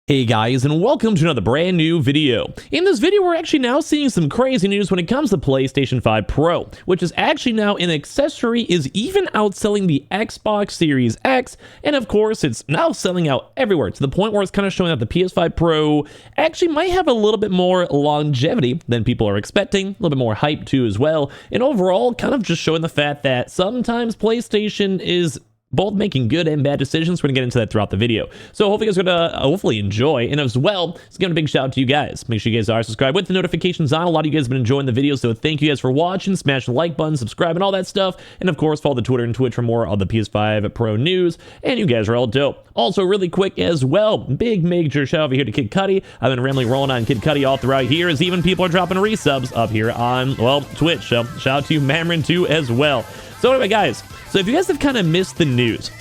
Hey guys, and welcome to another brand new video. In this video, we're actually now seeing some crazy news when it comes to PlayStation 5 Pro, which is actually now an accessory is even outselling the Xbox Series X, and of course, it's now selling out everywhere to the point where it's kind of showing that the PS5 Pro actually might have a little bit more longevity than people are expecting, a little bit more hype too as well, and overall, kind of just showing the fact that sometimes PlayStation is both making good and bad decisions. We're gonna get into that throughout the video. So hopefully you guys are gonna hopefully enjoy. And as well, it's gonna be a big shout out to you guys. Make sure you guys are subscribed with the notifications on. A lot of you guys have been enjoying the video, so thank you guys for watching. Smash the like button, subscribe, and all that stuff. And of course, follow the Twitter and Twitch for more of the PS5 Pro news. And you guys are all dope. Also, really quick as well, big major shout out over here to Kid Cudi. I've been randomly rolling on Kid Cudi all throughout here, as even people are dropping resubs up here on, well, Twitch. So shout out to you, Mamron, too, as well. So anyway, guys, so if you guys have kind of missed the news,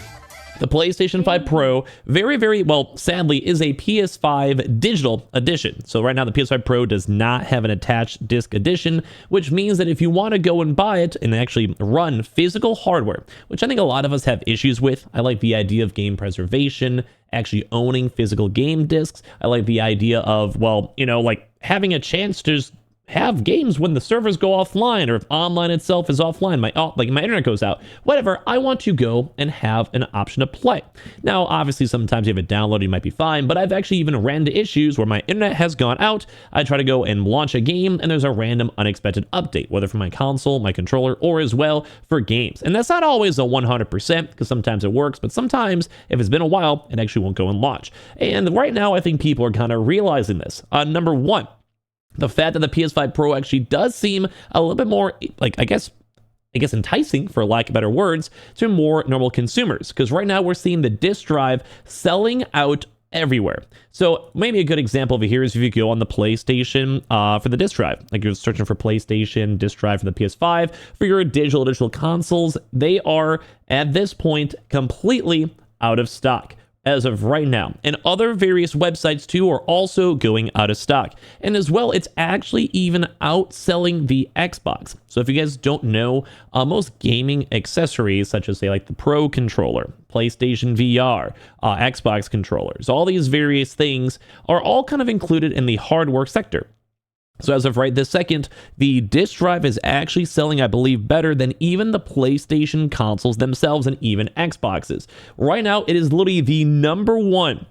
the PlayStation 5 Pro, very, well, sadly, is a PS5 Digital Edition. So right now, the PS5 Pro does not have an attached disc edition, which means that if you want to go and buy it and actually run physical hardware, which I think a lot of us have issues with. I like the idea of game preservation, actually owning physical game discs. I like the idea of, well, you know, like having a chance to just have games when the servers go offline, or if online itself is offline, my internet goes out, whatever. I want to go and have an option to play. Now, obviously, sometimes you have it downloaded, you might be fine, but I've actually even ran into issues where my internet has gone out. I try to go and launch a game, and there's a random unexpected update, whether for my console, my controller, or as well for games. And that's not always a 100%, because sometimes it works, but sometimes, if it's been a while, it actually won't go and launch. And right now, I think people are kind of realizing this. Number one, the fact that the PS5 Pro actually does seem a little bit more, like, I guess enticing, for lack of better words, to more normal consumers. Because right now we're seeing the disk drive selling out everywhere. So maybe a good example over here is if you go on the PlayStation for the disk drive, like you're searching for PlayStation disk drive for the PS5, for your digital consoles, they are at this point completely out of stock as of right now. And other various websites too are also going out of stock. And as well, it's actually even outselling the Xbox. So if you guys don't know, most gaming accessories, such as say like the Pro controller, PlayStation VR, Xbox controllers, all these various things are all kind of included in the hardware sector. So as of right this second, the disk drive is actually selling, I believe, better than even the PlayStation consoles themselves and even Xboxes. Right now, it is literally the number one,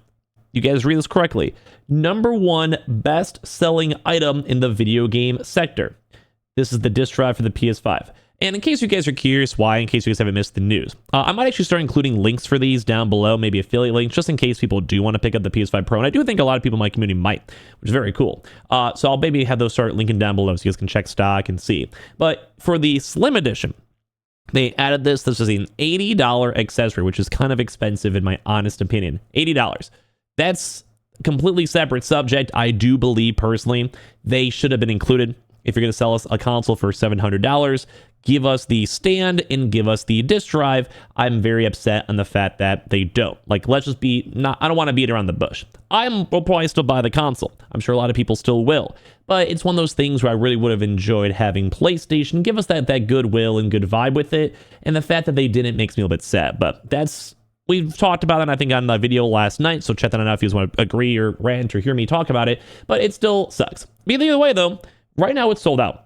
you guys read this correctly, number one best-selling item in the video game sector. This is the disk drive for the PS5. And in case you guys are curious why, in case you guys haven't missed the news, I might actually start including links for these down below, maybe affiliate links, just in case people do want to pick up the PS5 Pro. And I do think a lot of people in my community might, which is very cool. So I'll maybe have those start linking down below so you guys can check stock and see. But for the Slim Edition, they added this. This is an $80 accessory, which is kind of expensive in my honest opinion. $80. That's a completely separate subject. I do believe personally they should have been included. If you're going to sell us a console for $700, give us the stand and give us the disk drive. I'm very upset on the fact that they don't. Like, let's just be not, I don't want to beat around the bush. Will probably still buy the console. I'm sure a lot of people still will. But it's one of those things where I really would have enjoyed having PlayStation give us that goodwill and good vibe with it. And the fact that they didn't makes me a little bit sad. But we've talked about it, I think, on the video last night. So check that out if you guys want to agree or rant or hear me talk about it. But it still sucks. Either way, though, right now it's sold out.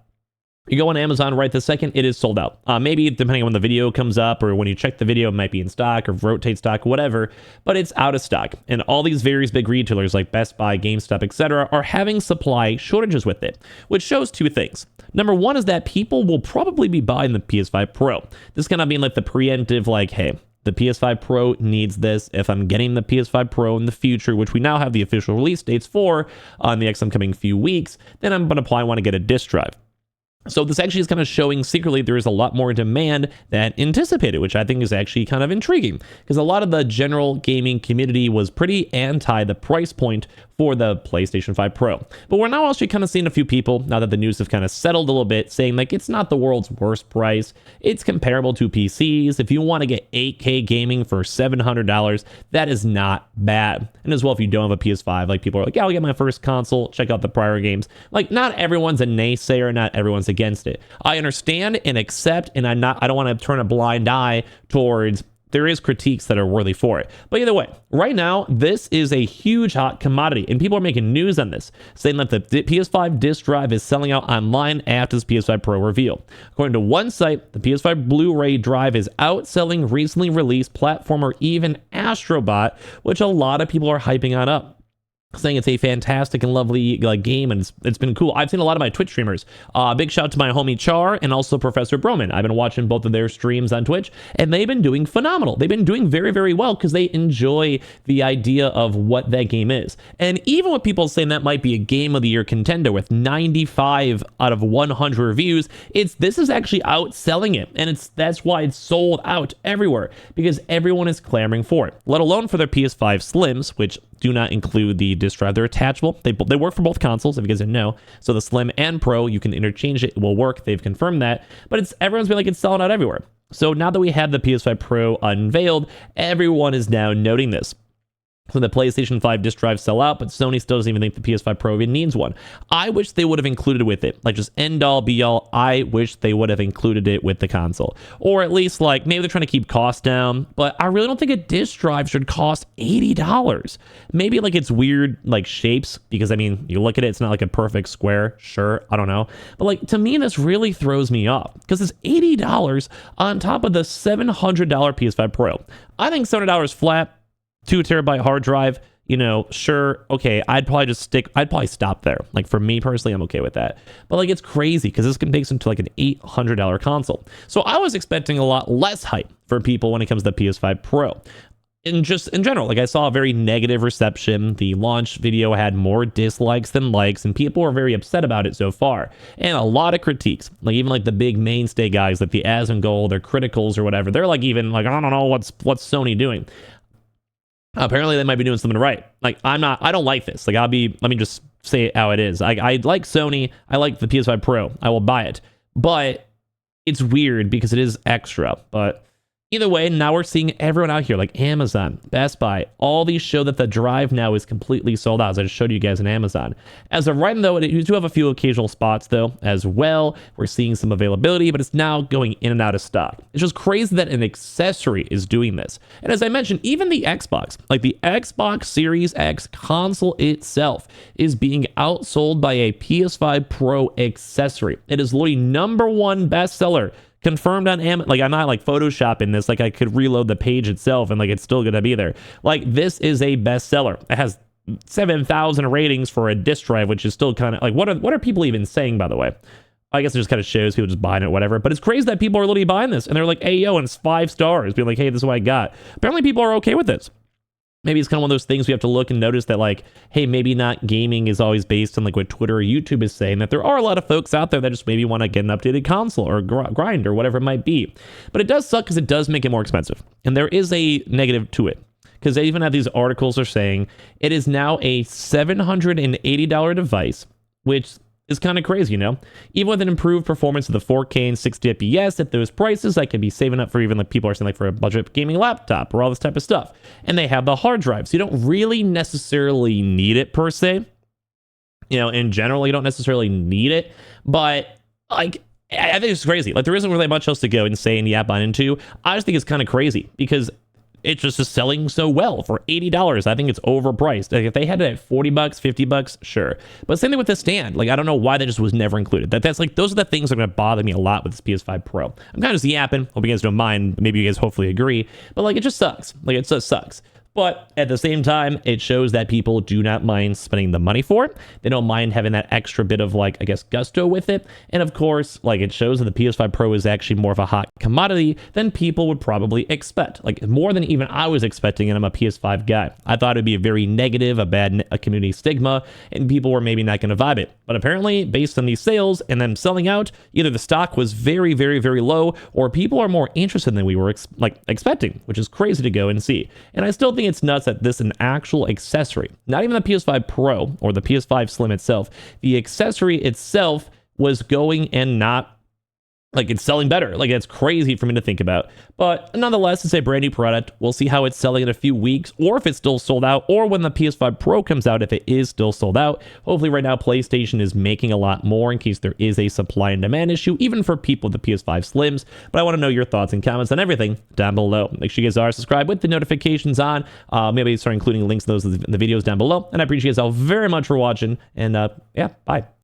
You go on Amazon right this second, it is sold out. Maybe depending on when the video comes up or when you check the video, it might be in stock or rotate stock, whatever, but it's out of stock. And all these various big retailers like Best Buy, GameStop, etc. are having supply shortages with it, which shows two things. Number one is that people will probably be buying the PS5 Pro. This kind of being like the preemptive, like, hey, the PS5 Pro needs this. If I'm getting the PS5 Pro in the future, which we now have the official release dates for on the upcoming few weeks, then I'm going to probably want to get a disk drive. So this actually is kind of showing secretly there is a lot more demand than anticipated, which I think is actually kind of intriguing, because a lot of the general gaming community was pretty anti the price point for the PlayStation 5 Pro. But we're now also kind of seeing a few people, now that the news have kind of settled a little bit, saying like it's not the world's worst price. It's comparable to PCs. If you want to get 8K gaming for $700, that is not bad. And as well, if you don't have a PS5, like people are like, yeah, I'll get my first console, check out the prior games. Like, not everyone's a naysayer, not everyone's against it. I understand and accept, and I don't want to turn a blind eye towards there is critiques that are worthy for it. But either way, right now, this is a huge hot commodity, and people are making news on this, saying that the PS5 Dis drive is selling out online after this PS5 Pro reveal. According to one site, the PS5 Blu-ray drive is outselling recently released platformer even Astrobot, which a lot of people are hyping on up, saying it's a fantastic and lovely game, and it's been cool. I've seen a lot of my Twitch streamers. Big shout out to my homie Char and also Professor Broman. I've been watching both of their streams on Twitch, and they've been doing phenomenal. They've been doing very, very well because they enjoy the idea of what that game is. And even with people saying that might be a Game of the Year contender with 95 out of 100 reviews, this is actually outselling it, and that's why it's sold out everywhere, because everyone is clamoring for it. Let alone for their PS5 Slims, which do not include the disc drive. They're attachable. They work for both consoles, if you guys didn't know. So the Slim and Pro, you can interchange it. It will work. They've confirmed that. But everyone's been like, it's selling out everywhere. So now that we have the PS5 Pro unveiled, everyone is now noting this. So the PlayStation 5 disc drives sell out, but Sony still doesn't even think the PS5 Pro even needs one. I wish they would have included it with it. Like, just end all be all, I wish they would have included it with the console. Or at least, like, maybe they're trying to keep costs down, but I really don't think a disc drive should cost $80. Maybe, like, it's weird, like, shapes, because, I mean, you look at it, it's not like a perfect square. Sure, I don't know. But, like, to me, this really throws me off, because it's $80 on top of the $700 PS5 Pro. I think $700 flat, 2 terabyte hard drive, sure, okay, I'd probably stop there. Like, for me personally, I'm okay with that. But, like, it's crazy because this can take into like an $800 console. So I was expecting a lot less hype for people when it comes to the PS5 Pro. In general, like, I saw a very negative reception. The launch video had more dislikes than likes, and people were very upset about it so far. And a lot of critiques, like even like the big mainstay guys, like the Asmongold or Criticals or whatever, they're like, even like, I don't know what's Sony doing. Apparently they might be doing something right. Like, I don't like this. Like, let me just say it how it is. I like Sony. I like the PS5 Pro. I will buy it. But it's weird because it is extra. But either way, now we're seeing everyone out here, like Amazon, Best Buy, all these show that the drive now is completely sold out, as I just showed you guys on Amazon. As of right now, though, you do have a few occasional spots, though, as well. We're seeing some availability, but it's now going in and out of stock. It's just crazy that an accessory is doing this. And as I mentioned, even the Xbox, like the Xbox Series X console itself, is being outsold by a PS5 Pro accessory. It is literally #1 bestseller. Confirmed on Amazon. Like, I'm not like photoshopping this. Like, I could reload the page itself and like it's still gonna be there. Like, this is a bestseller. It has 7,000 ratings for a disc drive, which is still kind of like, what are people even saying, by the way? I guess it just kind of shows people just buying it, whatever. But it's crazy that people are literally buying this and they're like, hey, yo, and it's 5 stars. Being like, hey, this is what I got. Apparently people are okay with this. Maybe it's kind of one of those things we have to look and notice that, like, hey, maybe not gaming is always based on like what Twitter or YouTube is saying, that there are a lot of folks out there that just maybe want to get an updated console or grind or whatever it might be. But it does suck because it does make it more expensive. And there is a negative to it, because they even have these articles are saying it is now a $780 device, which is kind of crazy, Even with an improved performance of the 4K and 60 FPS at those prices, I could be saving up for even like people are saying like for a budget gaming laptop or all this type of stuff. And they have the hard drive, so you don't really necessarily need it per se. In general, you don't necessarily need it, but like, I think it's crazy. Like, there isn't really much else to go and say in the app on into. I just think it's kind of crazy because it's just selling so well for $80. I think it's overpriced. Like, if they had it at $40, $50, sure. But same thing with the stand. Like, I don't know why that just was never included. That's like, those are the things that are going to bother me a lot with this PS5 Pro. I'm kind of just yapping. Hope you guys don't mind. Maybe you guys hopefully agree. But like, it just sucks. Like, it just sucks. But at the same time, it shows that people do not mind spending the money for it. They don't mind having that extra bit of, like, I guess, gusto with it. And of course, like, it shows that the PS5 Pro is actually more of a hot commodity than people would probably expect. Like, more than even I was expecting, and I'm a PS5 guy. I thought it'd be a very negative, a community stigma, and people were maybe not going to vibe it. But apparently, based on these sales and them selling out, either the stock was very, very, very low, or people are more interested than we were expecting, which is crazy to go and see. And I still think it's nuts that this is an actual accessory, not even the PS5 Pro or the PS5 Slim itself. The accessory itself was going and not Like, it's selling better. Like, that's crazy for me to think about. But nonetheless, it's a brand new product. We'll see how it's selling in a few weeks, or if it's still sold out, or when the PS5 Pro comes out, if it is still sold out. Hopefully right now, PlayStation is making a lot more in case there is a supply and demand issue, even for people with the PS5 Slims. But I want to know your thoughts and comments on everything down below. Make sure you guys are subscribed with the notifications on. Maybe start including links to those in the videos down below. And I appreciate you guys all very much for watching. And yeah, bye.